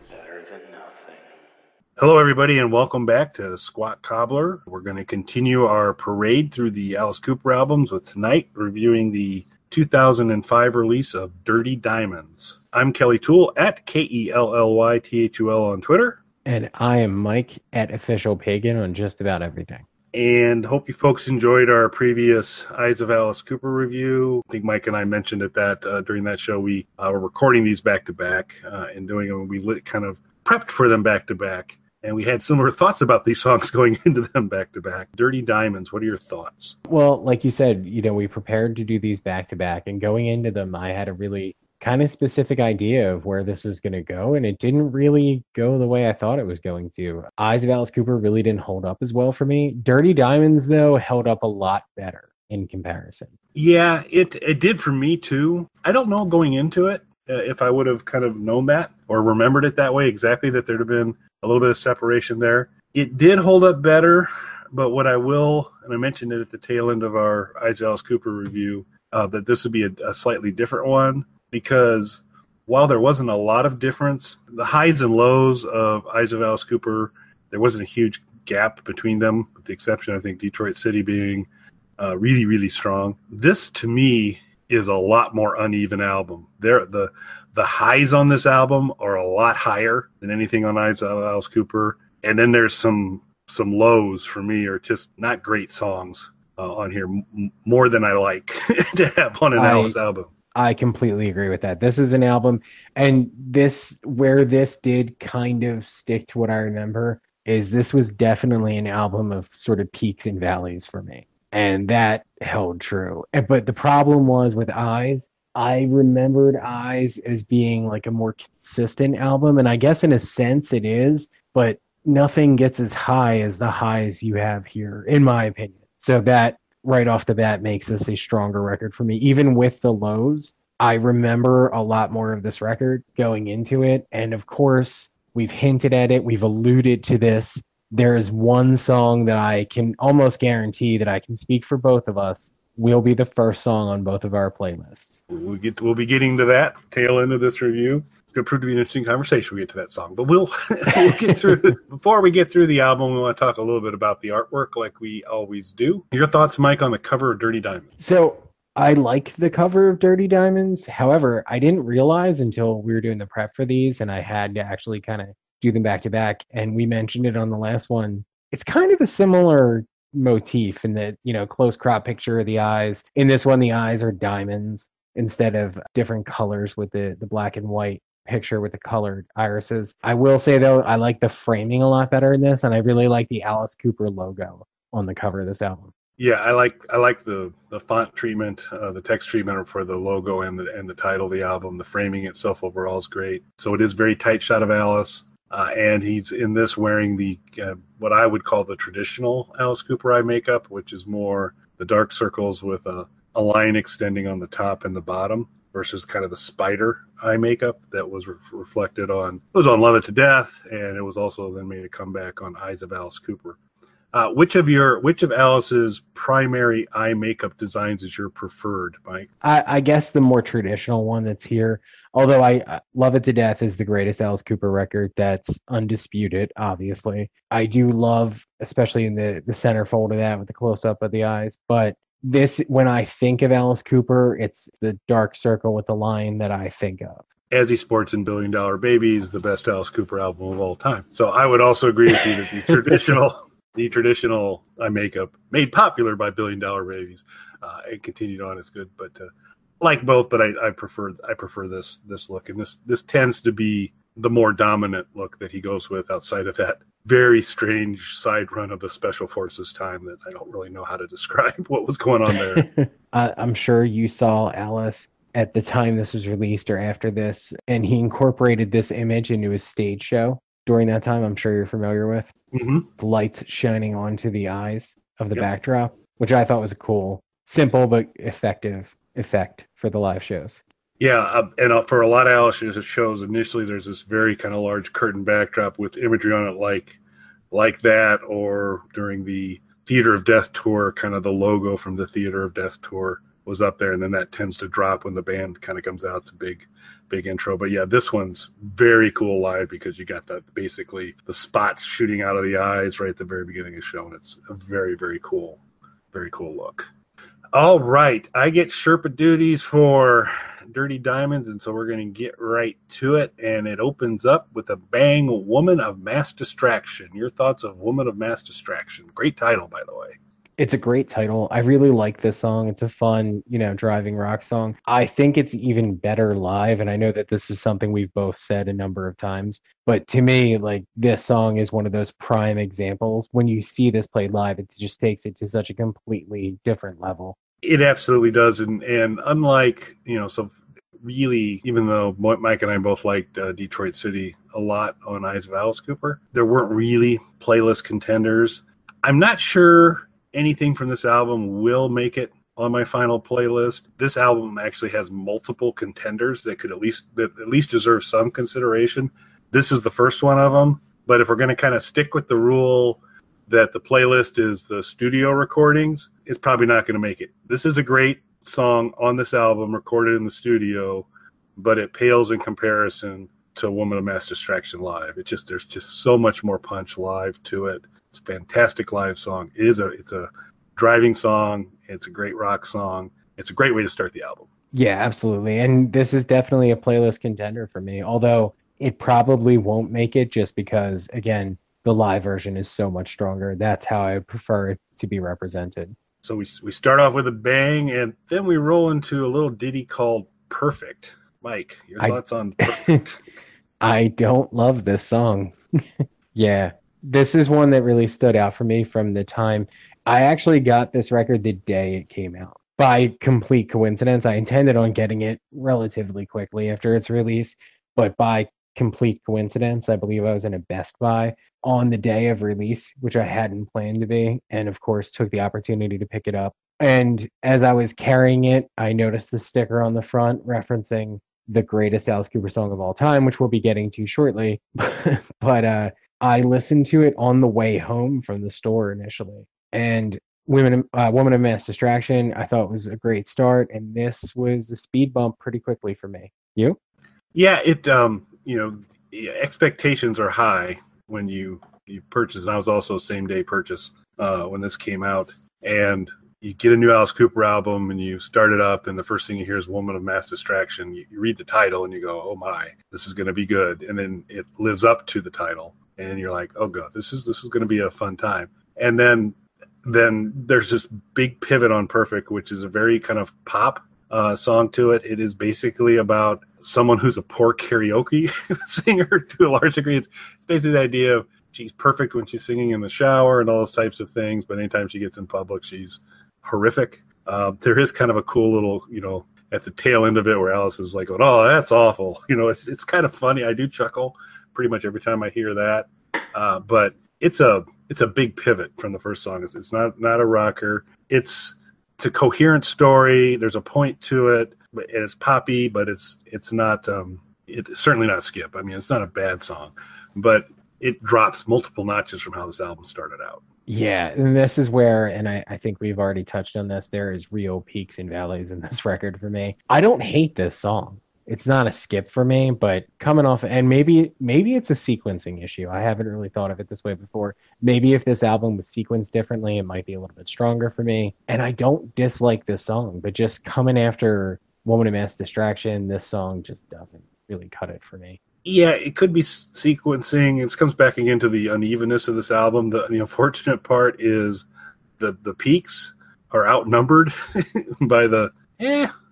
better than nothing. Hello, everybody, and welcome back to Squat Cobbler. We're going to continue our parade through the Alice Cooper albums with tonight reviewing the 2005 release of Dirty Diamonds. I'm Kelly Toole at KELLYTHUL on Twitter. And I am Mike at Official Pagan on just about everything. And hope you folks enjoyed our previous Eyes of Alice Cooper review. I think Mike and I mentioned at that during that show we were recording these back to back and doing them. We kind of prepped for them back to back, and we had similar thoughts about these songs going into them back to back. Dirty Diamonds, what are your thoughts? Well, like you said, we prepared to do these back to back, and going into them, I had a really kind of specific idea of where this was going to go, and it didn't really go the way I thought it was going to. Eyes of Alice Cooper really didn't hold up as well for me. Dirty Diamonds, though, held up a lot better in comparison. Yeah, it did for me, too. I don't know going into it if I would have kind of known that or remembered it that way exactly, that there'd have been a little bit of separation there. It did hold up better, but what I will, and I mentioned it at the tail end of our Eyes of Alice Cooper review, that this would be a slightly different one. Because while there wasn't a lot of difference, the highs and lows of Eyes of Alice Cooper, there wasn't a huge gap between them, with the exception, I think, Detroit City being really, really strong. This, to me, is a lot more uneven album. The highs on this album are a lot higher than anything on Eyes of Alice Cooper. And then there's some lows for me are just not great songs on here, more than I like to have on an Alice album. I completely agree with that. This is an album, and where this did kind of stick to what I remember is this was definitely an album of sort of peaks and valleys for me, and that held true. But the problem was with Eyes, I remembered Eyes as being like a more consistent album, and I guess in a sense it is, but nothing gets as high as the highs you have here, in my opinion. So that right off the bat makes this a stronger record for me. Even with the lows, I remember a lot more of this record going into it. And of course, we've hinted at it. We've alluded to this. There is one song that I can almost guarantee that I can speak for both of us will be the first song on both of our playlists. We'll be getting to that tail end of this review. It's going to prove to be an interesting conversation when we get to that song. But we'll get through. Before we get through the album, we want to talk a little bit about the artwork like we always do. Your thoughts, Mike, on the cover of Dirty Diamonds? So I like the cover of Dirty Diamonds. However, I didn't realize until we were doing the prep for these and I had to actually kind of do them back to back. And we mentioned it on the last one. It's kind of a similar motif in that, close crop picture of the eyes. In this one, the eyes are diamonds instead of different colors with the black and white picture with the colored irises. I will say, though, I like the framing a lot better in this, and I really like the Alice Cooper logo on the cover of this album. Yeah, I like the font treatment, the text treatment for the logo and the title of the album. The framing itself overall is great. So it is very tight shot of Alice, and he's in this wearing the what I would call the traditional Alice Cooper eye makeup, which is more the dark circles with a line extending on the top and the bottom, versus kind of the spider eye makeup that was reflected on. It was on Love It to Death, and it was also then made a comeback on Eyes of Alice Cooper. Which of Alice's primary eye makeup designs is your preferred, Mike? I guess the more traditional one that's here, although I Love It to Death is the greatest Alice Cooper record. That's undisputed, obviously. I do love, especially in the centerfold of that with the close-up of the eyes, but this, when I think of Alice Cooper, it's the dark circle with the line that I think of. As He Sports in $1 Billion Babies, the best Alice Cooper album of all time. So I would also agree with you that the traditional eye makeup, made popular by $1 Billion Babies, and continued on, is good. But like both, but I prefer this look, and this tends to be the more dominant look that he goes with, outside of that very strange side run of the Special Forces time that I don't really know how to describe what was going on there. I'm sure you saw Alice at the time this was released or after this, and he incorporated this image into his stage show during that time. I'm sure you're familiar with. Mm-hmm. The lights shining onto the eyes of the backdrop, which I thought was a cool, simple but effective effect for the live shows. Yeah, and for a lot of Alice shows, initially there's this very kind of large curtain backdrop with imagery on it like that, or during the Theater of Death tour, kind of the logo from the Theater of Death tour was up there, and then that tends to drop when the band kind of comes out. It's a big intro. But yeah, this one's very cool live because you got that basically the spots shooting out of the eyes right at the very beginning of the show, and it's a very, very cool look. All right, I get Sherpa duties for Dirty Diamonds, and so we're going to get right to it, and it opens up with a bang, Woman of Mass Distraction. Your thoughts of Woman of Mass Distraction? Great title, by the way. It's a great title. I really like this song. It's a fun, driving rock song. I think it's even better live, and I know that this is something we've both said a number of times, but to me, like, this song is one of those prime examples. When you see this played live, it just takes it to such a completely different level. It absolutely does, and unlike, so really, even though Mike and I both liked Detroit City a lot on Eyes of Alice Cooper, there weren't really playlist contenders. I'm not sure anything from this album will make it on my final playlist. This album actually has multiple contenders that at least deserve some consideration. This is the first one of them, but if we're going to kind of stick with the rule that the playlist is the studio recordings, it's probably not going to make it. This is a great song on this album recorded in the studio, but it pales in comparison to Woman of Mass Distraction live. There's just so much more punch live to it. It's a fantastic live song. It's a driving song. It's a great rock song. It's a great way to start the album. Yeah, absolutely. And this is definitely a playlist contender for me, although it probably won't make it just because, again, the live version is so much stronger. That's how I prefer it to be represented. So we start off with a bang, and then we roll into a little ditty called Perfect. Mike, your thoughts on Perfect? I don't love this song. Yeah. This is one that really stood out for me from the time. I actually got this record the day it came out. By complete coincidence, I intended on getting it relatively quickly after its release, but by complete coincidence, I believe I was in a Best Buy on the day of release, which I hadn't planned to be, and of course took the opportunity to pick it up. And as I was carrying it, I noticed the sticker on the front referencing the greatest Alice Cooper song of all time, which we'll be getting to shortly. But I listened to it on the way home from the store initially, and Woman of Mass Distraction I thought was a great start, and this was a speed bump pretty quickly for me. You? Yeah, it expectations are high when you purchase, and I was also same day purchase when this came out, and you get a new Alice Cooper album and you start it up, and the first thing you hear is Woman of Mass Distraction. You read the title and you go, oh my, this is going to be good, and then it lives up to the title. And you're like, oh god, this is going to be a fun time. And then there's this big pivot on Perfect, which is a very kind of pop song to it. It is basically about someone who's a poor karaoke singer to a large degree. It's basically the idea of she's perfect when she's singing in the shower and all those types of things, but anytime she gets in public, she's horrific. There is kind of a cool little, at the tail end of it where Alice is like, oh, that's awful. It's kind of funny. I do chuckle pretty much every time I hear that. But it's a big pivot from the first song. It's not a rocker. It's a coherent story. There's a point to it, and it's poppy, but it's not. It's certainly not Skip. I mean, it's not a bad song, but it drops multiple notches from how this album started out. Yeah, and this is where, and I think we've already touched on this, there is real peaks and valleys in this record for me. I don't hate this song. It's not a skip for me, but coming off, and maybe it's a sequencing issue. I haven't really thought of it this way before. Maybe if this album was sequenced differently, it might be a little bit stronger for me. And I don't dislike this song, but just coming after Woman of Mass Distraction, this song just doesn't really cut it for me. Yeah, it could be sequencing. It comes back again to the unevenness of this album. The unfortunate part is the peaks are outnumbered by the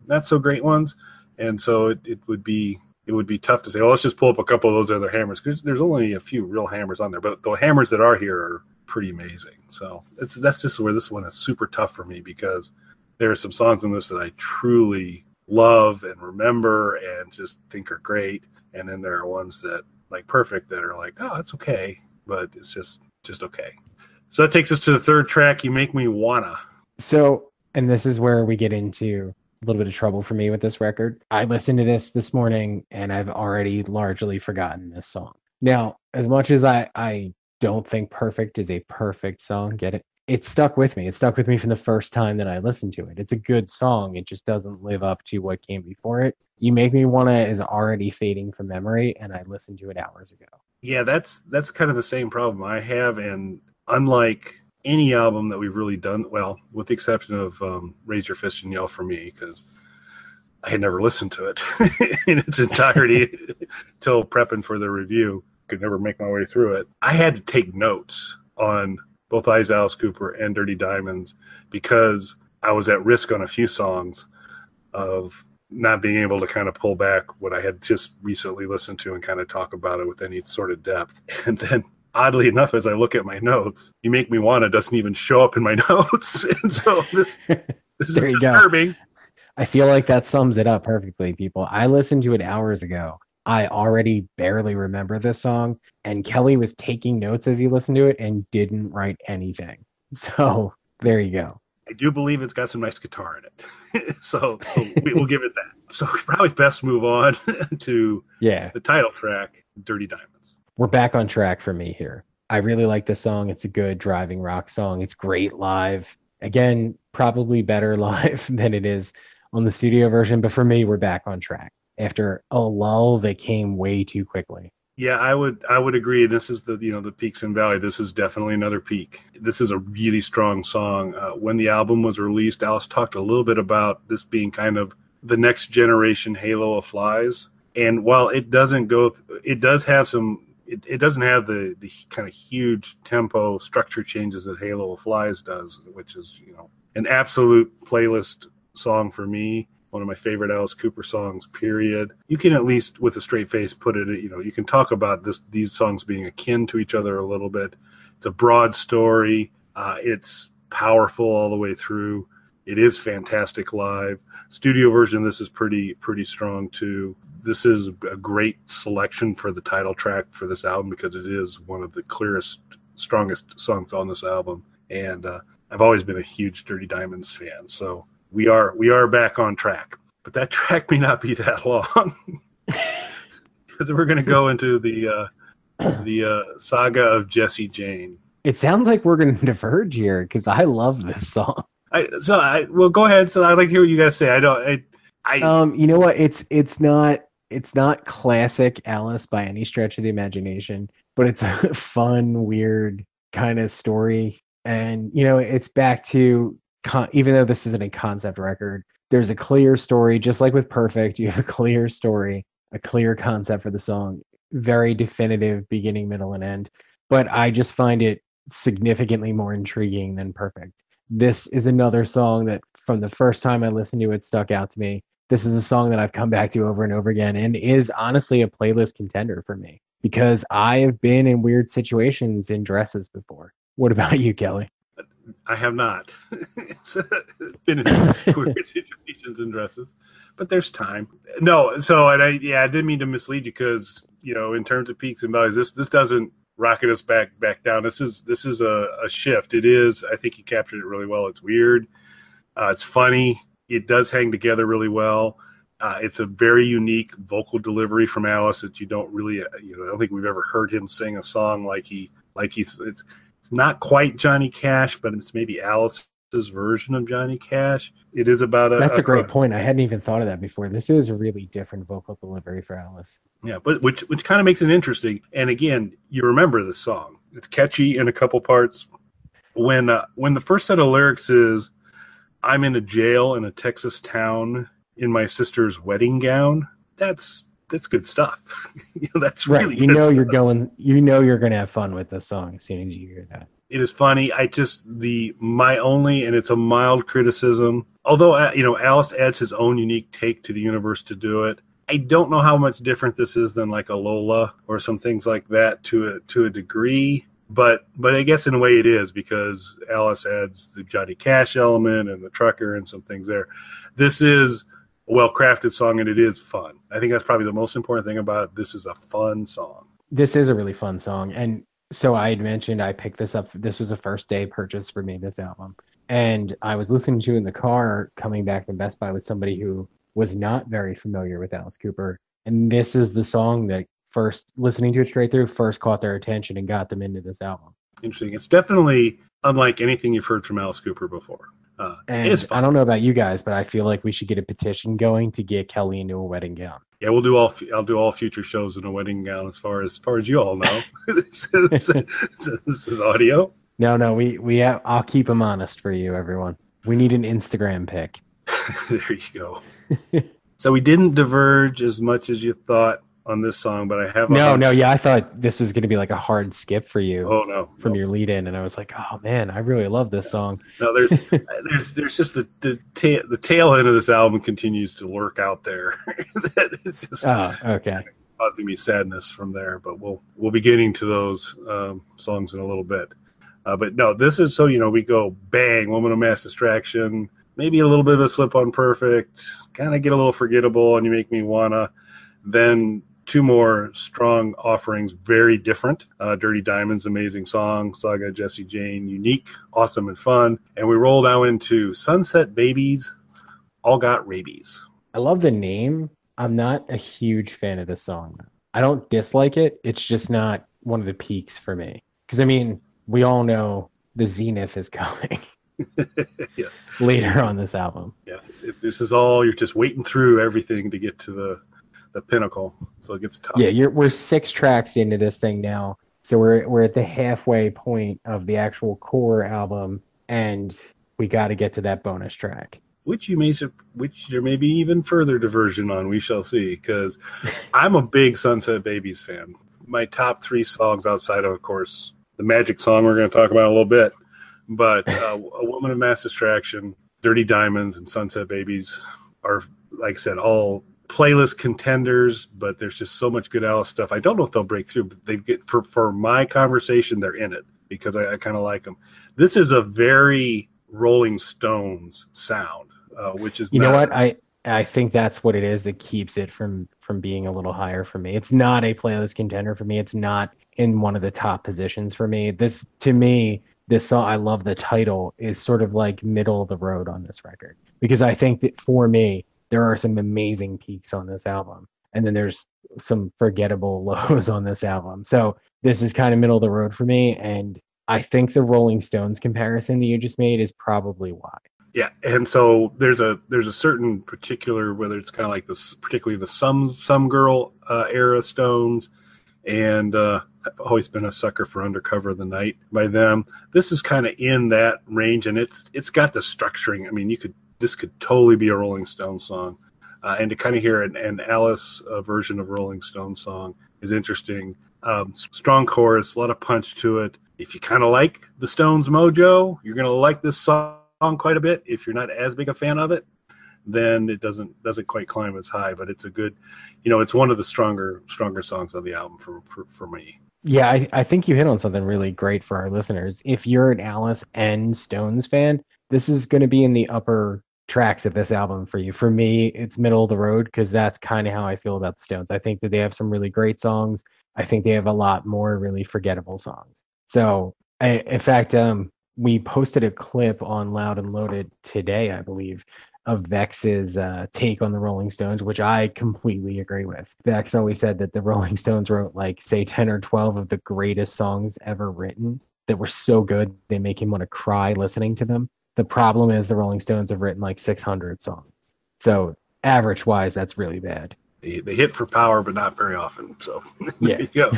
not so great ones. And so it would be tough to say, oh, let's just pull up a couple of those other hammers, because there's only a few real hammers on there. But the hammers that are here are pretty amazing. So that's just where this one is super tough for me, because there are some songs in this that I truly love and remember and just think are great. And then there are ones that, like Perfect, that are like, oh, it's okay, but it's just okay. So that takes us to the third track, You Make Me Wanna. So, and this is where we get into a little bit of trouble for me with this record. I listened to this morning, and I've already largely forgotten this song. Now, as much as I don't think Perfect is a perfect song, get it? it stuck with me. It stuck with me from the first time that I listened to it. It's a good song. It just doesn't live up to what came before it. You Make Me Wanna is already fading from memory, and I listened to it hours ago. Yeah, that's kind of the same problem I have, and unlike any album that we've really done, well, with the exception of Raise Your Fist and Yell for Me, because I had never listened to it in its entirety till prepping for the review. Could never make my way through it. I had to take notes on both Eyes Alice Cooper and Dirty Diamonds because I was at risk on a few songs of not being able to kind of pull back what I had just recently listened to and kind of talk about it with any sort of depth. And then, oddly enough, as I look at my notes, You Make Me Wanna doesn't even show up in my notes. And so this is disturbing. Go. I feel like that sums it up perfectly, people. I listened to it hours ago. I already barely remember this song, and Kelly was taking notes as he listened to it and didn't write anything. So there you go. I do believe it's got some nice guitar in it. so we'll give it that. So we probably best move on to the title track, Dirty Diamonds. We're back on track for me here. I really like this song. It's a good driving rock song. It's great live. Again, probably better live than it is on the studio version, but for me, we're back on track after a lull that came way too quickly. Yeah, I would agree. This is the peaks and valleys. This is definitely another peak. This is a really strong song. When the album was released, Alice talked a little bit about this being kind of the next generation Halo of Flies. And while it doesn't have the kind of huge tempo structure changes that Halo of Flies does, which is, an absolute playlist song for me. One of my favorite Alice Cooper songs, period. You can at least, with a straight face, put it, you can talk about these songs being akin to each other a little bit. It's a broad story. It's powerful all the way through. It is fantastic live. Studio version, this is pretty strong too. This is a great selection for the title track for this album because it is one of the clearest, strongest songs on this album. And I've always been a huge Dirty Diamonds fan, so we are back on track, but that track may not be that long because we're going to go into the Saga of Jesse Jane. It sounds like we're going to diverge here because I love this song. Well, go ahead. So I'd like to hear what you guys say. You know what? It's not classic Alice by any stretch of the imagination, but it's a fun, weird kind of story, and it's back to. Even though this isn't a concept record, there's a clear story. Just like with Perfect, you have a clear story, a clear concept for the song, very definitive beginning, middle, and end. But I just find it significantly more intriguing than Perfect. This is another song that from the first time I listened to it stuck out to me. This is a song that I've come back to over and over again and is honestly a playlist contender for me because I have been in weird situations in dresses before. What about you, Kelly? I have not been in weird situations in dresses, but there's time. No, so I didn't mean to mislead you because in terms of peaks and valleys, this doesn't rocket us back down. This is a shift. It is. I think you captured it really well. It's weird. It's funny. It does hang together really well. It's a very unique vocal delivery from Alice that you don't really. I don't think we've ever heard him sing a song like he's. It's not quite Johnny Cash, but it's maybe Alice's version of Johnny Cash. It is about That's a great point. I hadn't even thought of that before. This is a really different vocal delivery for Alice. Yeah, but which kind of makes it interesting. And again, you remember this song. It's catchy in a couple parts. When the first set of lyrics is, "I'm in a jail in a Texas town in my sister's wedding gown," that's good stuff. That's right. Really good stuff. You're going to have fun with this song as soon as you hear that. It is funny. And it's a mild criticism. Although, Alice adds his own unique take to the universe to do it. I don't know how much different this is than like a Lola or some things like that to a degree. But I guess in a way it is because Alice adds the Johnny Cash element and the trucker and some things there. This is a well-crafted song, and it is fun. I think that's probably the most important thing about it. This is a fun song. This is a really fun song. And so I had mentioned I picked this up. This was a first-day purchase for me, this album. And I was listening to it in the car coming back from Best Buy with somebody who was not very familiar with Alice Cooper. And this is the song that first, listening to it straight through, first caught their attention and got them into this album. Interesting. It's definitely unlike anything you've heard from Alice Cooper before. And it's fun. I don't know about you guys, but I feel like we should get a petition going to get Kelly into a wedding gown. Yeah, I'll do all future shows in a wedding gown. As far as you all know, this is audio. No, I'll keep them honest for you, everyone. We need an Instagram pic. There you go. So we didn't diverge as much as you thought on this song, but I have I thought this was going to be like a hard skip for you. Oh no, from your lead in, and I was like, oh man, I really love this song. No, there's just the tail end of this album continues to lurk out there. That is just okay, causing me sadness from there. But we'll be getting to those songs in a little bit. But no, this is we go bang, Woman of Mass Distraction, maybe a little bit of a Slip on Perfect, kind of get a little forgettable, and You Make Me Wanna. Then two more strong offerings, very different. Dirty Diamonds, amazing song. Saga of Jesse Jane, unique, awesome, and fun. And we roll now into Sunset Babies, All Got Rabies. I love the name. I'm not a huge fan of this song. I don't dislike it. It's just not one of the peaks for me. Because, I mean, we all know the zenith is coming. Yeah. Later on this album. Yeah, this is all, you're just waiting through everything to get to the pinnacle, so it gets tough. Yeah, we're 6 tracks into this thing now, so we're at the halfway point of the actual core album, and we got to get to that bonus track, which there may be even further diversion on. We shall see, because I'm a big Sunset Babies fan. My top 3 songs, outside of course the Magic song we're going to talk about in a little bit, but A Woman of Mass Distraction, Dirty Diamonds, and Sunset Babies are, like I said, all playlist contenders, but there's just so much good Alice stuff. I don't know if they'll break through, but they get for my conversation, they're in it because I kind of like them. This is a very Rolling Stones sound, which is know what, I think that's what it is that keeps it from being a little higher for me. It's not a playlist contender for me. It's not in one of the top positions for me. This song, I love the title, is sort of like middle of the road on this record, because I think that for me, there are some amazing peaks on this album, and then there's some forgettable lows on this album. So this is kind of middle of the road for me, and I think the Rolling Stones comparison that you just made is probably why. Yeah, and so there's a certain particular, whether it's kind of like this, particularly the Some Girl era Stones, and I've always been a sucker for Undercover of the Night by them. This is kind of in that range, and it's got the structuring. I mean, this could totally be a Rolling Stones song. And to kind of hear an Alice version of Rolling Stones song is interesting. Strong chorus, a lot of punch to it. If you kind of like the Stones mojo, you're going to like this song quite a bit. If you're not as big a fan of it, then it doesn't quite climb as high. But it's a good, it's one of the stronger songs on the album for me. Yeah, I think you hit on something really great for our listeners. If you're an Alice and Stones fan, this is going to be in the upper tracks of this album for you. For me, it's middle of the road, because that's kind of how I feel about the Stones. I think that they have some really great songs. I think they have a lot more really forgettable songs. So, in fact, we posted a clip on Loud and Loaded today, I believe, of Vex's take on the Rolling Stones, which I completely agree with. Vex always said that the Rolling Stones wrote, like, say 10 or 12 of the greatest songs ever written that were so good they make him want to cry listening to them. The problem is the Rolling Stones have written like 600 songs. So average-wise, that's really bad. They hit for power, but not very often. So yeah. There you go.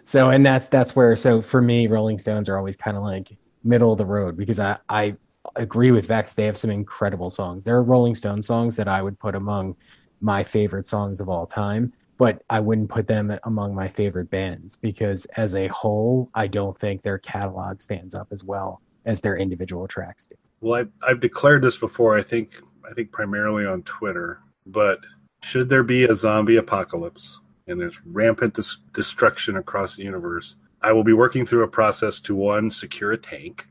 So, and that's where, so for me, Rolling Stones are always kind of like middle of the road, because I agree with Vex. They have some incredible songs. There are Rolling Stones songs that I would put among my favorite songs of all time, but I wouldn't put them among my favorite bands, because as a whole, I don't think their catalog stands up as well as their individual tracks do. Well, I've declared this before, I think primarily on Twitter, but should there be a zombie apocalypse and there's rampant destruction across the universe, I will be working through a process to, one, secure a tank.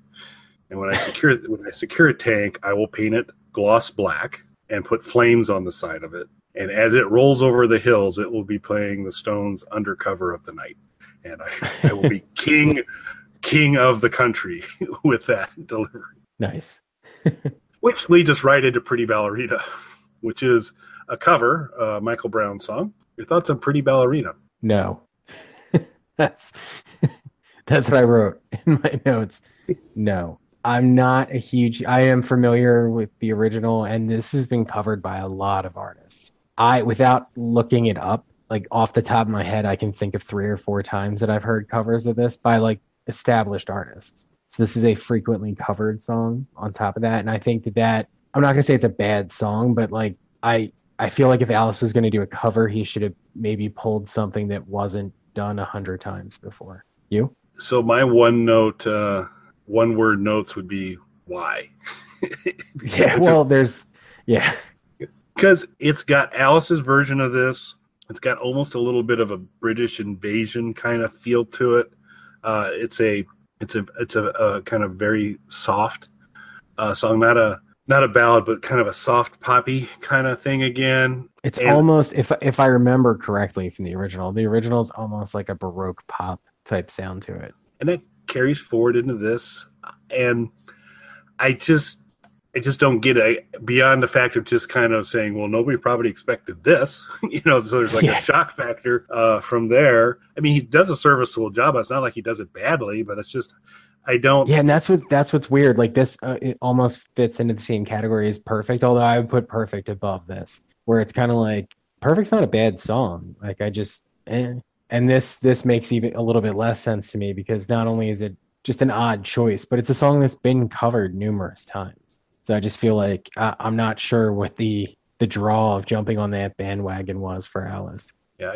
And when I secure a tank, I will paint it gloss black and put flames on the side of it. And as it rolls over the hills, it will be playing the Stones' Undercover of the Night. And I will be king of the country with that delivery. Nice. Which leads us right into Pretty Ballerina, which is a cover, Michael Brown song. Your thoughts on Pretty Ballerina? No. That's what I wrote in my notes. No, I'm not a huge. I am familiar with the original, and this has been covered by a lot of artists. Without looking it up, like off the top of my head, I can think of 3 or 4 times that I've heard covers of this by like established artists. So this is a frequently covered song on top of that, and I think that I'm not gonna say it's a bad song, but like I feel like if Alice was going to do a cover, he should have maybe pulled something that wasn't done 100 times before. You? So my one word notes would be why. Yeah. Well, because it's got Alice's version of this. It's got almost a little bit of a British invasion kind of feel to it. It's a kind of very soft song, not a ballad, but kind of a soft poppy kind of thing again. It's almost, if I remember correctly from the original is almost like a Baroque pop type sound to it. And that carries forward into this. And I just don't get it beyond the fact of just kind of saying, well, nobody probably expected this, so there's like a shock factor from there. I mean, he does a serviceable job. It's not like he does it badly, but it's just, I don't. Yeah, and that's what's weird. Like this, it almost fits into the same category as Perfect. Although I would put Perfect above this, where it's kind of like Perfect's not a bad song. Like I just, and this makes even a little bit less sense to me because not only is it just an odd choice, but it's a song that's been covered numerous times. So I just feel like I'm not sure what the draw of jumping on that bandwagon was for Alice. Yeah,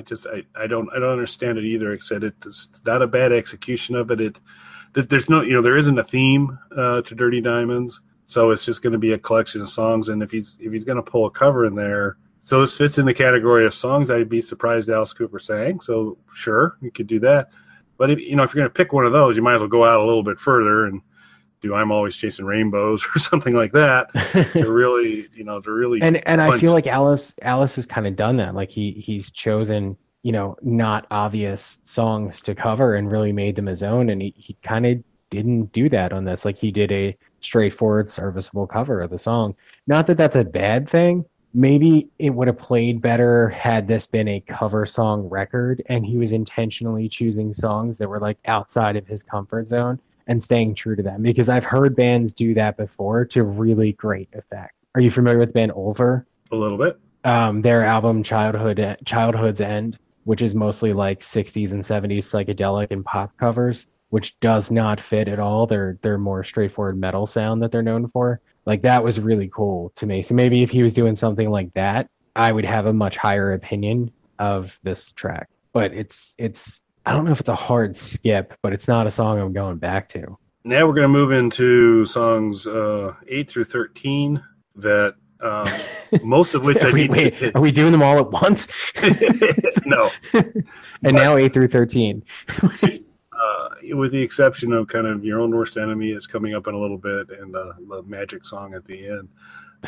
I don't understand it either. Except it's not a bad execution of it. There's no, there isn't a theme to Dirty Diamonds, so it's just going to be a collection of songs. And if he's going to pull a cover in there, so this fits in the category of songs I'd be surprised Alice Cooper sang. So sure, you could do that. But if you're going to pick one of those, you might as well go out a little bit further and do "I'm Always Chasing Rainbows" or something like that to really. And I feel like Alice has kind of done that. Like he's chosen, not obvious songs to cover and really made them his own. And he kind of didn't do that on this. Like he did a straightforward, serviceable cover of the song. Not that that's a bad thing. Maybe it would have played better had this been a cover song record and he was intentionally choosing songs that were like outside of his comfort zone and staying true to them. Because I've heard bands do that before to really great effect. Are you familiar with the band Ulver? A little bit. Their album Childhood's End, which is mostly like 60s and 70s psychedelic and pop covers, which does not fit at all their more straightforward metal sound that they're known for. Like that was really cool to me. So maybe if he was doing something like that, I would have a much higher opinion of this track. But it's I don't know if it's a hard skip, but it's not a song I'm going back to. Now we're going to move into songs 8 through 13 that most of which Are we doing them all at once? No. And now 8 through 13. With the exception of kind of Your Own Worst Enemy is coming up in a little bit and the magic song at the end,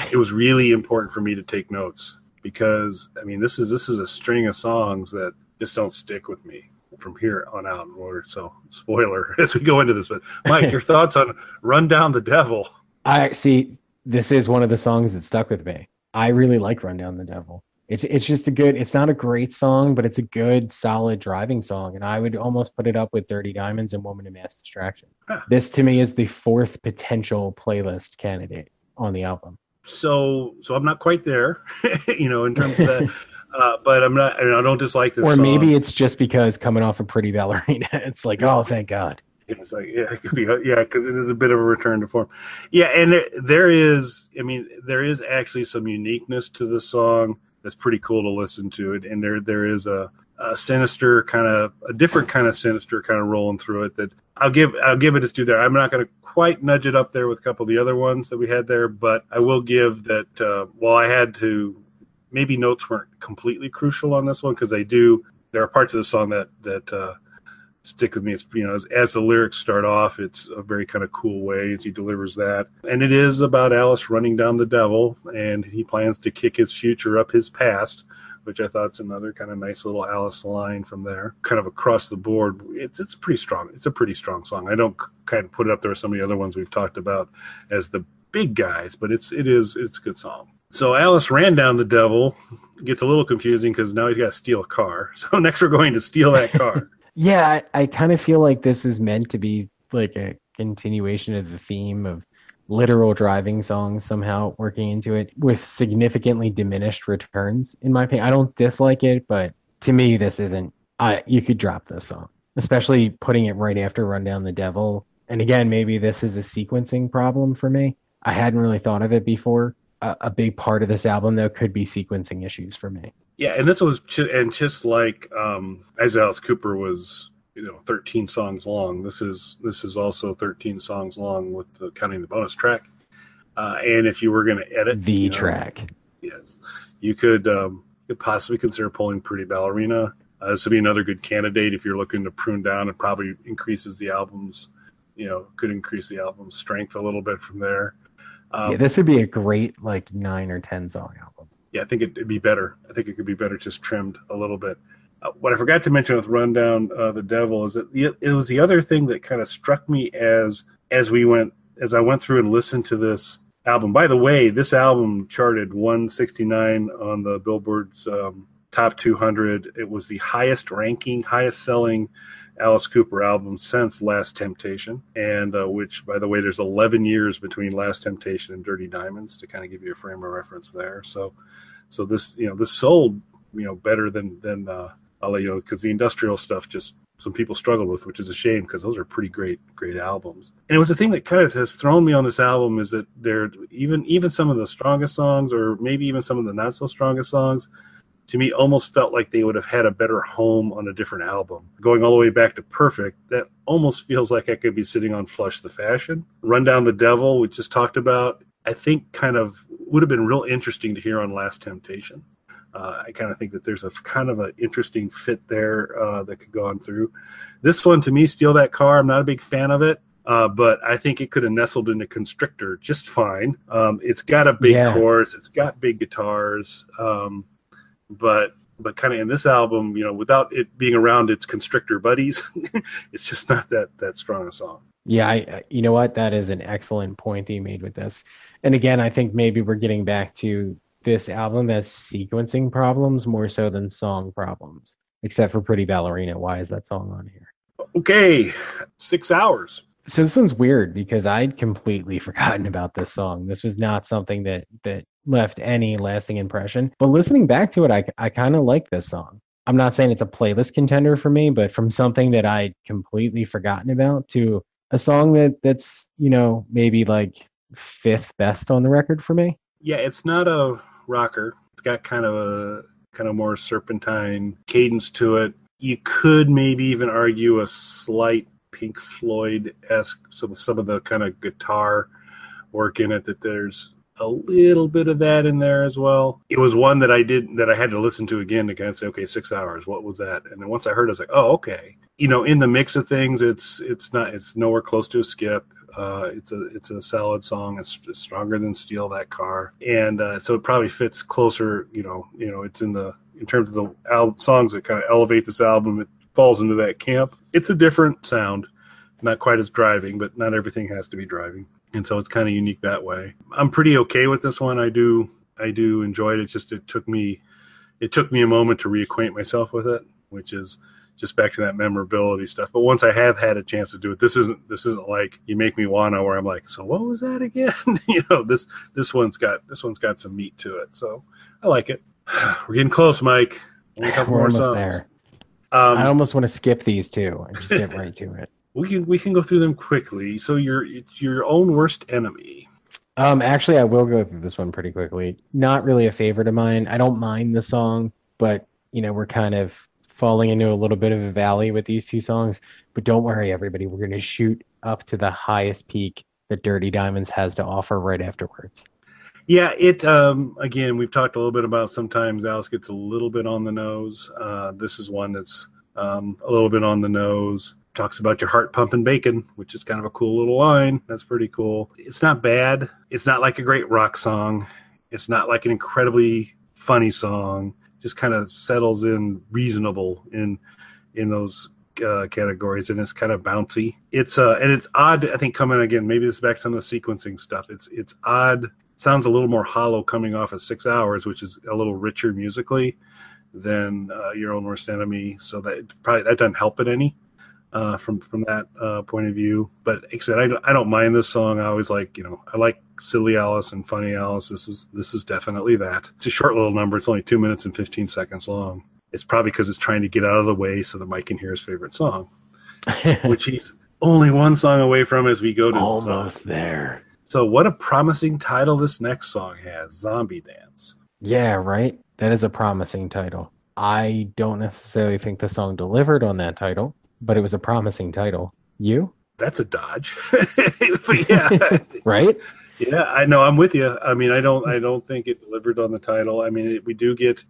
it was really important for me to take notes because, I mean, this is a string of songs that just don't stick with me from here on out. So spoiler as we go into this. But Mike, your thoughts on Run Down the Devil? I see. This is one of the songs that stuck with me. I really like Run Down the Devil. It's just it's not a great song, but it's a good, solid driving song. And I would almost put it up with Dirty Diamonds and Woman in Mass Distraction. Huh. This, to me, is the 4th potential playlist candidate on the album. So I'm not quite there, in terms of that. But I'm not, I don't dislike this song. Or maybe it's just because coming off a Pretty Ballerina, it's like, oh, thank God. It's like, yeah, it could be, because it is a bit of a return to form. Yeah, and there is actually some uniqueness to the song that's pretty cool to listen to it. And there is a sinister a different kind of sinister kind of rolling through it that I'll give it its due there. I'm not going to quite nudge it up there with a couple of the other ones that we had there, but I will give that while I had to, maybe notes weren't completely crucial on this one because there are parts of the song that stick with me. It's, as the lyrics start off, it's a very kind of cool way as he delivers that. And it is about Alice running down the devil, and he plans to kick his future up his past, which I thought is another kind of nice little Alice line from there. Kind of across the board, it's pretty strong. It's a pretty strong song. I don't kind of put it up there with some of the other ones we've talked about as the big guys, but it's a good song. So Alice ran down the devil. Gets a little confusing because now he's got to steal a car. So next we're going to steal that car. Yeah, I kind of feel like this is meant to be like a continuation of the theme of literal driving songs somehow working into it with significantly diminished returns, in my opinion. I don't dislike it, but to me, this isn't. You could drop this song, especially putting it right after Run Down the Devil. And again, maybe this is a sequencing problem for me. I hadn't really thought of it before. A big part of this album, though, could be sequencing issues for me. Yeah, and this was just like as Alice Cooper was, 13 songs long. This is also 13 songs long with counting the bonus track. And if you were going to edit the track, yes, you could possibly consider pulling Pretty Ballerina. This would be another good candidate if you're looking to prune down. It probably increases the album's, could increase the album's strength a little bit from there. Yeah, this would be a great like 9 or 10 song album. Yeah, I think it'd be better. I think it could be better just trimmed a little bit. What I forgot to mention with Run Down the Devil is that it was the other thing that kind of struck me as I went through and listened to this album. By the way, this album charted 169 on the Billboard's Top 200. It was the highest ranking, highest selling Alice Cooper album since Last Temptation, and which, by the way, there's 11 years between Last Temptation and Dirty Diamonds, to kind of give you a frame of reference there. So this, this sold, better than because the industrial stuff just some people struggled with, which is a shame because those are pretty great albums. And it was the thing that kind of has thrown me on this album is that they're even some of the strongest songs, or maybe even some of the not so strongest songs, to me almost felt like they would have had a better home on a different album. Going all the way back to Perfect, that almost feels like I could be sitting on Flush the Fashion. Run Down the Devil, we just talked about, I think kind of would have been real interesting to hear on Last Temptation. I kind of think that there's a kind of an interesting fit there that could go on through. This one, to me, Steal That Car, I'm not a big fan of it, but I think it could have nestled into Constrictor just fine. It's got a big chorus. It's got big guitars. But kind of in this album, without it being around its Constrictor buddies, it's just not that strong a song. Yeah, you know what? That is an excellent point that you made with this. And again, I think maybe we're getting back to this album as sequencing problems more so than song problems, except for Pretty Ballerina. Why is that song on here? Okay, 6 hours. So this one's weird because I'd completely forgotten about this song. This was not something that left any lasting impression. But listening back to it, I kind of like this song. I'm not saying it's a playlist contender for me, but from something that I'd completely forgotten about to a song that's, maybe like 5th best on the record for me. Yeah, it's not a rocker. It's got kind of more serpentine cadence to it. You could maybe even argue a slight Pink Floyd-esque, some of the kind of guitar work in it, that there's a little bit of that in there as well. It was one that I had to listen to again to kind of say, okay, 6 hours, what was that? And then once I heard it, I was like, oh, okay. In the mix of things, it's nowhere close to a skip. It's a solid song. It's stronger than Steal That Car, and so it probably fits closer. It's in terms of the songs that kind of elevate this album. It falls into that camp. It's a different sound, not quite as driving, but not everything has to be driving, and so it's kind of unique that way. I'm pretty okay with this one. I do enjoy it. It's just it took me a moment to reacquaint myself with it, which is just back to that memorability stuff. But once I have had a chance to do it, this isn't like You Make Me Wanna, where I'm like, so what was that again? This one's got some meat to it. So I like it. We're getting close, Mike. Only a couple more songs. There. I almost want to skip these two and just get right to it. We can go through them quickly. So your own worst enemy. Actually, I will go through this one pretty quickly. Not really a favorite of mine. I don't mind the song, but we're kind of falling into a little bit of a valley with these two songs. But don't worry, everybody. We're going to shoot up to the highest peak that Dirty Diamonds has to offer right afterwards. Yeah, it again, we've talked a little bit about sometimes Alice gets a little bit on the nose. This is one that's a little bit on the nose. Talks about your heart pumping bacon, which is kind of a cool little line. That's pretty cool. It's not bad. It's not like a great rock song. It's not like an incredibly funny song. Just kind of settles in reasonable in those categories, and it's kind of bouncy. It's and it's odd. I think coming again, maybe this is back to some of the sequencing stuff. It's odd. Sounds a little more hollow coming off of 6 hours, which is a little richer musically. than Your Own Worst Enemy. So that doesn't help it any from that point of view. But like I said, I don't mind this song. I always like, I like Silly Alice and Funny Alice. This is definitely that. It's a short little number. It's only 2 minutes and 15 seconds long. It's probably because it's trying to get out of the way so that Mike can hear his favorite song, which he's only one song away from as we go to almost there. So what a promising title this next song has, Zombie Dance. Yeah, right? That is a promising title. I don't necessarily think the song delivered on that title, but it was a promising title. You? That's a dodge. But yeah. Right? Yeah, I know. I'm with you. I mean, I don't think it delivered on the title. I mean, we do get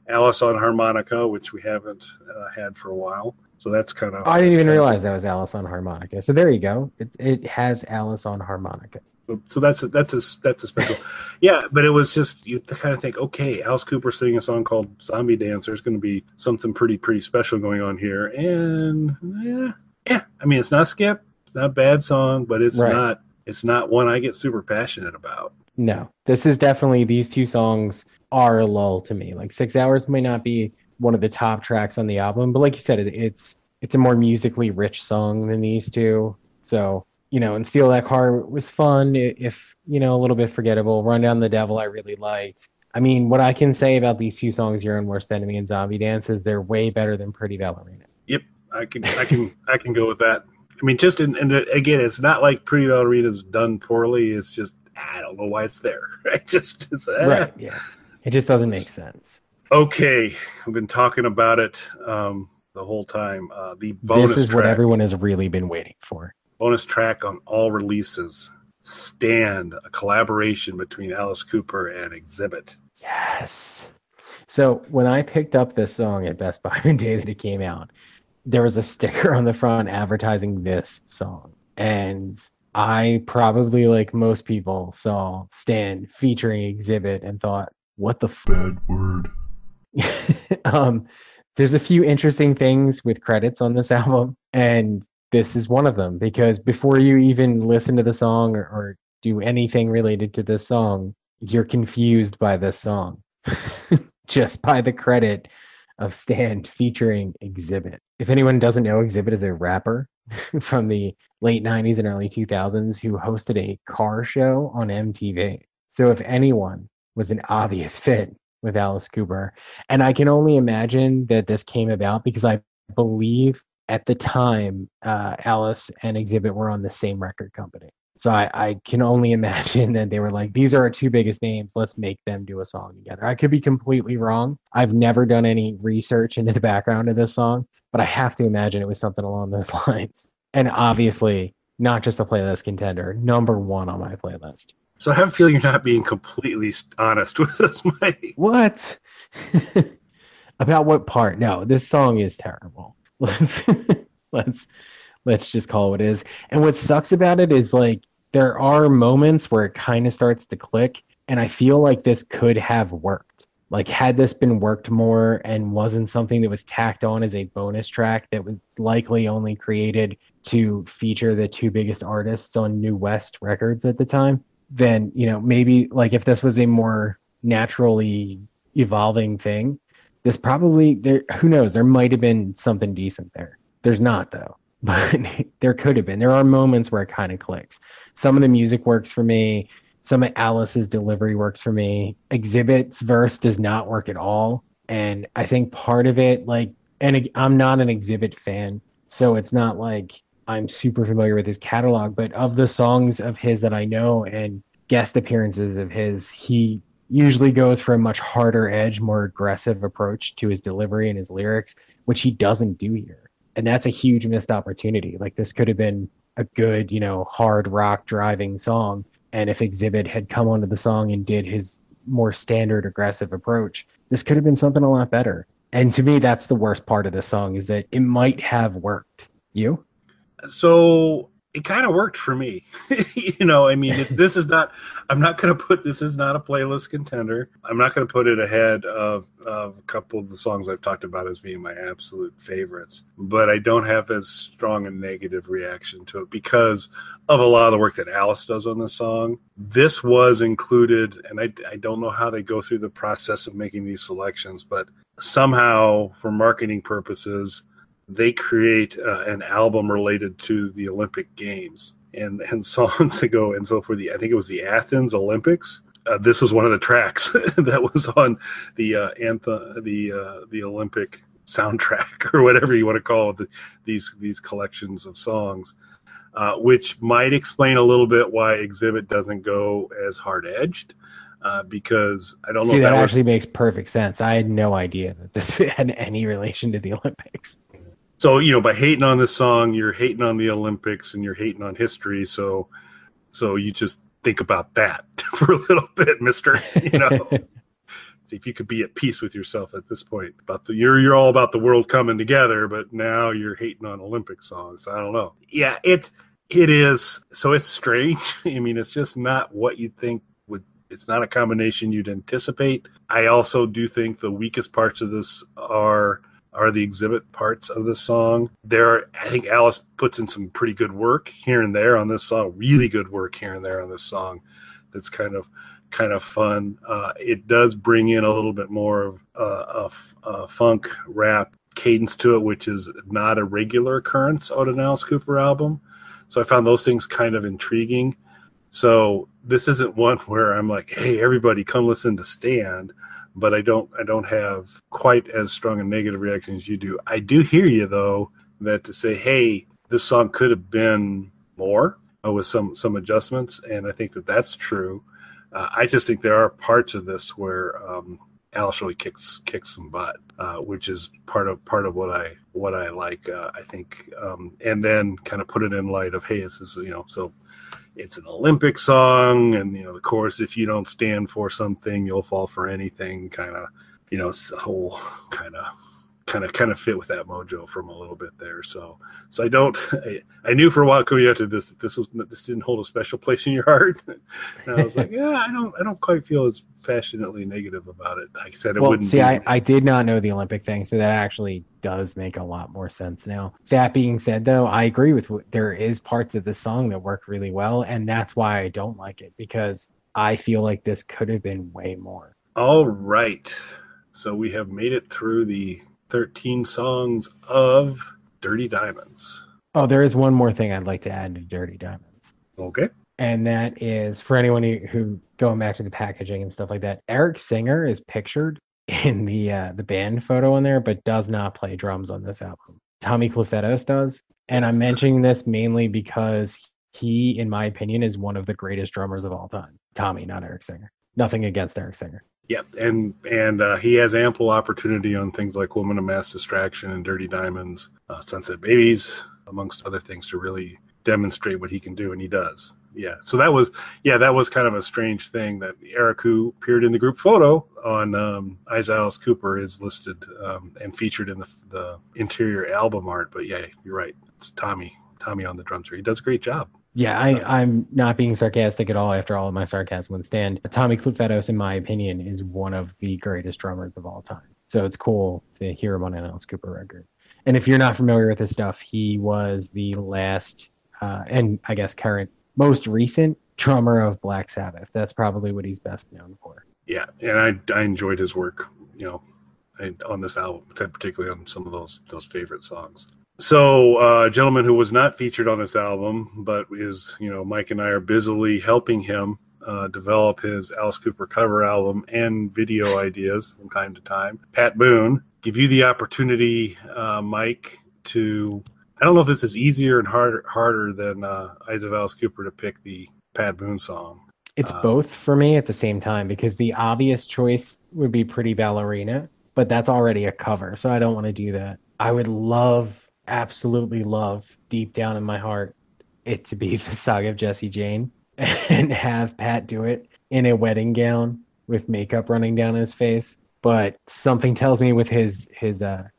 Alice on harmonica, which we haven't had for a while. So that's kind of. I didn't even realize that was Alice on harmonica. So there you go. It has Alice on harmonica. So that's a special. Yeah, but it was just, you kind of think, okay, Alice Cooper singing a song called Zombie Dance. There's going to be something pretty special going on here. And yeah. I mean, it's not Skip. It's not a bad song, but it's right. It's not one I get super passionate about. No, this is definitely, these two songs are a lull to me. Like 6 Hours may not be one of the top tracks on the album, but like you said, it's a more musically rich song than these two. So, and Steal That Car was fun, if, a little bit forgettable. Run Down the Devil I really liked. I mean, what I can say about these two songs, Your Own Worst Enemy and Zombie Dance, is they're way better than Pretty Ballerina. Yep, I can go with that. I mean, just and again, it's not like Pretty Ballerina's done poorly. It's just, I don't know why it's there. Right, yeah. It just doesn't make sense. Okay, we've been talking about it the whole time. The bonus track. This is what everyone has really been waiting for. Bonus track on all releases, Stand, a collaboration between Alice Cooper and Exhibit. Yes. So when I picked up this song at Best Buy the day that it came out, there was a sticker on the front advertising this song. And I probably, like most people, saw Stand featuring Exhibit and thought, what the bad word. There's a few interesting things with credits on this album, and this is one of them, because before you even listen to the song or do anything related to this song, you're confused by this song just by the credit of Stand featuring Exhibit. If anyone doesn't know, Exhibit is a rapper from the late 90s and early 2000s who hosted a car show on MTV. So if anyone was an obvious fit with Alice Cooper. And I can only imagine that this came about because I believe at the time Alice and Exhibit were on the same record company. So I can only imagine that they were like, these are our two biggest names. Let's make them do a song together. I could be completely wrong. I've never done any research into the background of this song, but I have to imagine it was something along those lines. And obviously, not just a playlist contender, number one on my playlist. So I have a feeling you're not being completely honest with us, Mike. What? About what part? No, this song is terrible. Let's just call it what it is. And what sucks about it is, like, there are moments where it kind of starts to click, and I feel like this could have worked. Like, had this been worked more and wasn't something that was tacked on as a bonus track that was likely only created to feature the two biggest artists on New West Records at the time, then, maybe, like, if this was a more naturally evolving thing, this probably, who knows, there might have been something decent there. There's not, though. But there could have been. There are moments where it kind of clicks. Some of the music works for me. Some of Alice's delivery works for me. Exhibit's verse does not work at all. And I think part of it, and I'm not an Exhibit fan, so it's not like I'm super familiar with his catalog, but of the songs of his that I know and guest appearances of his, he usually goes for a much harder edge, more aggressive approach to his delivery and his lyrics, which he doesn't do here. And that's a huge missed opportunity. Like, this could have been a good, hard rock driving song. And if Exhibit had come onto the song and did his more standard aggressive approach, this could have been something a lot better. And to me, that's the worst part of this song, is that it might have worked. You? So it kind of worked for me. I mean, this is not a playlist contender. I'm not going to put it ahead of a couple of the songs I've talked about as being my absolute favorites, but I don't have as strong a negative reaction to it because of a lot of the work that Alice does on this song. This was included, and I don't know how they go through the process of making these selections, but somehow, for marketing purposes, they create an album related to the Olympic Games and songs that go. And so for I think it was the Athens Olympics. This was one of the tracks that was on the anthem, the Olympic soundtrack, or whatever you want to call it, these collections of songs, which might explain a little bit why Exhibit doesn't go as hard edged. Because I don't know. See, that actually makes perfect sense. I had no idea that this had any relation to the Olympics. So, by hating on this song, you're hating on the Olympics and you're hating on history. So you just think about that for a little bit, mister. See if you could be at peace with yourself at this point. You're all about the world coming together, but now you're hating on Olympic songs. I don't know. Yeah, it is. So it's strange. I mean, it's just not what you'd think would. It's not a combination you'd anticipate. I also do think the weakest parts of this are the Exhibit parts of the song. I think Alice puts in some pretty good work here and there on this song, really good work here and there on this song. That's kind of fun. It does bring in a little bit more of a funk rap cadence to it, which is not a regular occurrence on an Alice Cooper album. So I found those things kind of intriguing. So this isn't one where I'm like, hey, everybody come listen to Stand. But I don't have quite as strong a negative reaction as you do. I do hear you, though, that to say, hey, this song could have been more with some adjustments, and I think that's true. I just think there are parts of this where Alice really kicks some butt, which is part of what I like. I think, and then kind of put it in light of, hey, this is so. It's an Olympic song, and the chorus, if you don't stand for something, you'll fall for anything. Kind of, it's the whole kind of fit with that mojo from a little bit there. So I knew for a while coming out to this didn't hold a special place in your heart. And I was like, yeah, I don't quite feel as passionately negative about it. Like I said, it wouldn't. See, I did not know the Olympic thing, so that actually does make a lot more sense now. That being said, though, I agree with there is parts of the song that work really well, and that's why I don't like it, because I feel like this could have been way more. All right, so we have made it through the 13 songs of Dirty Diamonds. Oh, there is one more thing I'd like to add to Dirty Diamonds. Okay. And that is, for anyone who going back to the packaging and stuff like that, Eric Singer is pictured in the band photo in there, but does not play drums on this album. Tommy Clufetos does. And I'm mentioning this mainly because he, in my opinion, is one of the greatest drummers of all time. Tommy, not Eric Singer. Nothing against Eric Singer. Yep, and he has ample opportunity on things like Woman of Mass Distraction and Dirty Diamonds, Sunset Babies, amongst other things, to really demonstrate what he can do, and he does. Yeah, so that was kind of a strange thing that Eric, who appeared in the group photo on Eyes of Alice Cooper, is listed and featured in the interior album art. But yeah, you're right, it's Tommy on the drums here. He does a great job. Yeah, I'm not being sarcastic at all after all of my sarcasm would stand. Tommy Clufetos, in my opinion, is one of the greatest drummers of all time. So it's cool to hear him on an Alice Cooper record. And if you're not familiar with his stuff, he was the last, and I guess current, most recent drummer of Black Sabbath. That's probably what he's best known for. Yeah, and I enjoyed his work, on this album, particularly on some of those favorite songs. So a gentleman who was not featured on this album, but is, Mike and I are busily helping him develop his Alice Cooper cover album and video ideas from time to time. Pat Boone, give you the opportunity, Mike, to, I don't know if this is easier and harder than Eyes of Alice Cooper to pick the Pat Boone song. It's both for me at the same time, because the obvious choice would be Pretty Ballerina, but that's already a cover, so I don't want to do that. I would absolutely love, deep down in my heart, it to be the Saga of Jesse Jane and have Pat do it in a wedding gown with makeup running down his face. But something tells me with his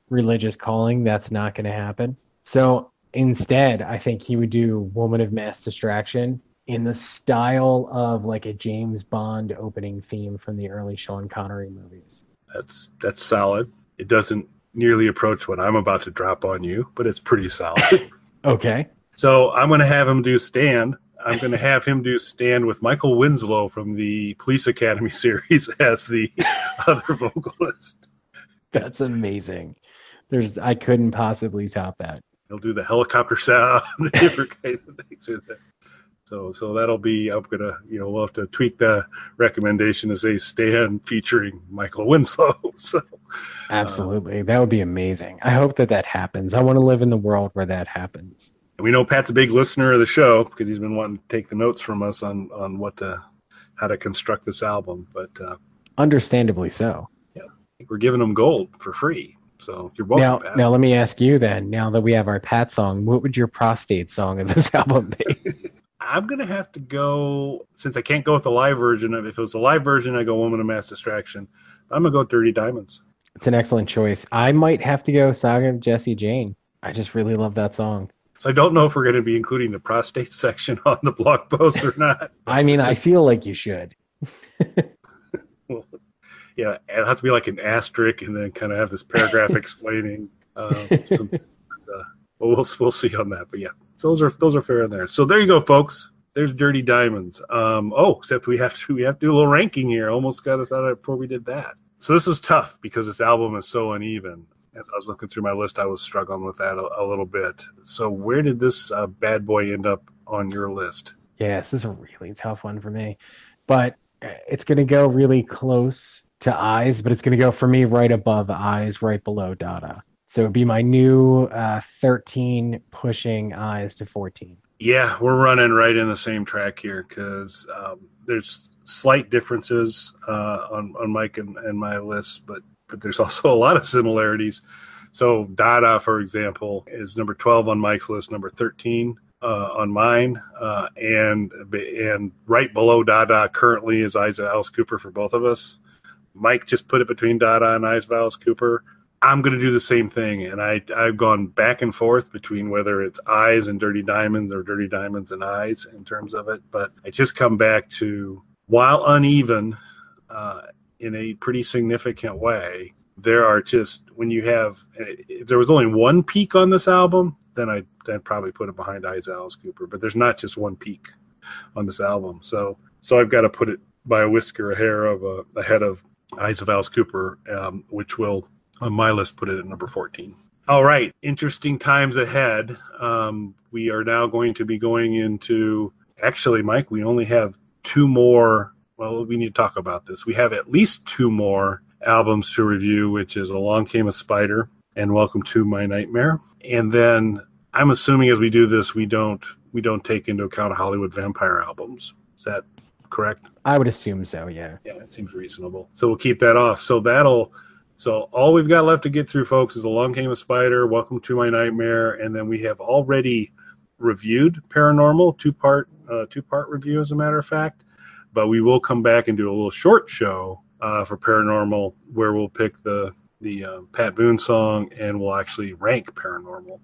religious calling, that's not going to happen. So instead, I think he would do Woman of Mass Distraction in the style of like a James Bond opening theme from the early Sean Connery movies. That's solid. It doesn't nearly approach what I'm about to drop on you, but it's pretty solid. Okay. So I'm going to have him do Stand. I'm going to have him do Stand with Michael Winslow from the Police Academy series as the other vocalist. That's amazing. I couldn't possibly top that. He'll do the helicopter sound, different kind of things with it. So that'll be, I'm gonna, we'll have to tweak the recommendation to say Stan featuring Michael Winslow. So absolutely, that would be amazing. I hope that happens. I want to live in the world where that happens. And we know Pat's a big listener of the show because he's been wanting to take the notes from us on how to construct this album. But understandably so. Yeah, I think we're giving them gold for free. So you're welcome, Pat. Now let me ask you then. Now that we have our Pat song, what would your prostate song of this album be? I'm gonna have to go, since I can't go with the live version. If it was the live version, I go Woman of Mass Distraction. I'm gonna go Dirty Diamonds. It's an excellent choice. I might have to go Saga of Jesse Jane. I just really love that song. So I don't know if we're going to be including the prostate section on the blog post or not. I mean, I feel like you should. Well, yeah, it'll have to be like an asterisk and then kind of have this paragraph explaining. We'll see on that. But yeah, so those are fair in there. So there you go, folks. There's Dirty Diamonds. Except we have to do a little ranking here. Almost got us out of it before we did that. So this is tough because this album is so uneven. As I was looking through my list, I was struggling with that a little bit. So where did this bad boy end up on your list? Yeah, this is a really tough one for me. But it's going to go really close to Eyes, but it's going to go for me right above Eyes, right below Dada. So it'd be my new 13 pushing Eyes to 14. Yeah, we're running right in the same track here because there's slight differences on Mike and my list, but there's also a lot of similarities. So Dada, for example, is number 12 on Mike's list, number 13 on mine, and right below Dada currently is Eyes of Alice Cooper for both of us. Mike just put it between Dada and Eyes of Alice Cooper. I'm going to do the same thing, and I've gone back and forth between whether it's Eyes and Dirty Diamonds or Dirty Diamonds and Eyes in terms of it, but I just come back to, while uneven, in a pretty significant way, there are just, when you have, if there was only one peak on this album, then I'd probably put it behind Eyes of Alice Cooper, but there's not just one peak on this album. So I've got to put it by a whisker ahead of Eyes of Alice Cooper, which will, on my list, put it at number 14. All right, interesting times ahead. We are now going to be going into, actually, Mike, we only have two more. Well, we need to talk about this. We have at least two more albums to review, which is Along Came a Spider and Welcome to My Nightmare. And then I'm assuming as we do this, we don't take into account Hollywood vampire albums. Is that correct? I would assume so, yeah. Yeah, it seems reasonable. So we'll keep that off. So all we've got left to get through, folks, is Along Came a Spider, Welcome to My Nightmare, and then we have already reviewed Paranormal, two-part review, as a matter of fact. But we will come back and do a little short show for Paranormal where we'll pick the Pat Boone song and we'll actually rank Paranormal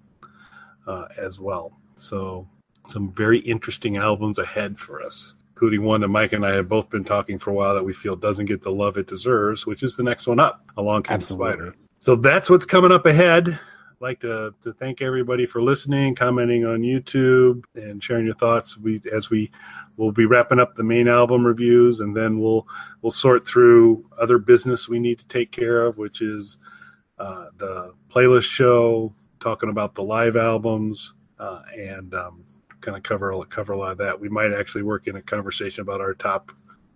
as well. So some very interesting albums ahead for us, including one that Mike and I have both been talking for a while that we feel doesn't get the love it deserves, which is the next one up, Along Came a Spider. So that's what's coming up ahead. I'd like to thank everybody for listening, commenting on YouTube, and sharing your thoughts. We'll be wrapping up the main album reviews, and then we'll sort through other business we need to take care of, which is the playlist show, talking about the live albums, and kind of cover a lot of that. We might actually work in a conversation about our top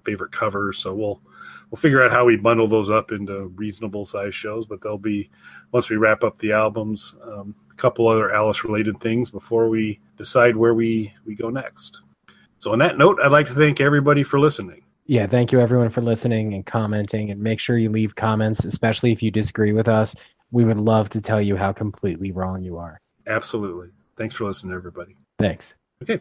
favorite covers, so we'll figure out how we bundle those up into reasonable size shows, but they'll be, once we wrap up the albums, a couple other Alice related things before we decide where we go next. So on that note, I'd like to thank everybody for listening. Yeah, thank you everyone for listening and commenting, and make sure you leave comments, especially if you disagree with us. We would love to tell you how completely wrong you are. Absolutely. Thanks for listening, everybody. Thanks. Okay.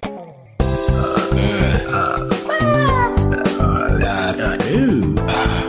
Ooh.